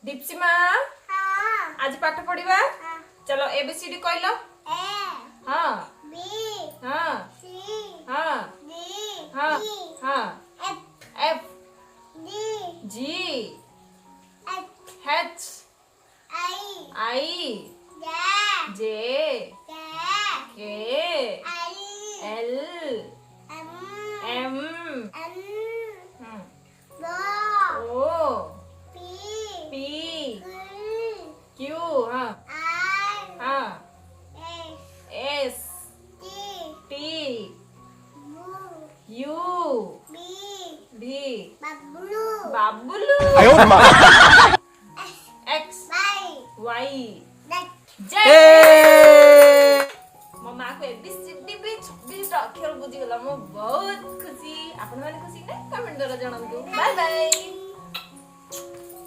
दीप्सी माँ आज पाठ पढ़िबा चलो एबीसीडी कहलो हाँ हाँ हाँ हाँ हाँ F G H I J K L M O P Q हाँ हाँ एस टी यू भी बाबुलू एक्स वाई मो माँ को एबीसीडी भी 26 अक्षर बुझीगला मो बहुत खुशी आपण माने खुशी ना कमेंट द्वारा जणांतु बाय बाय।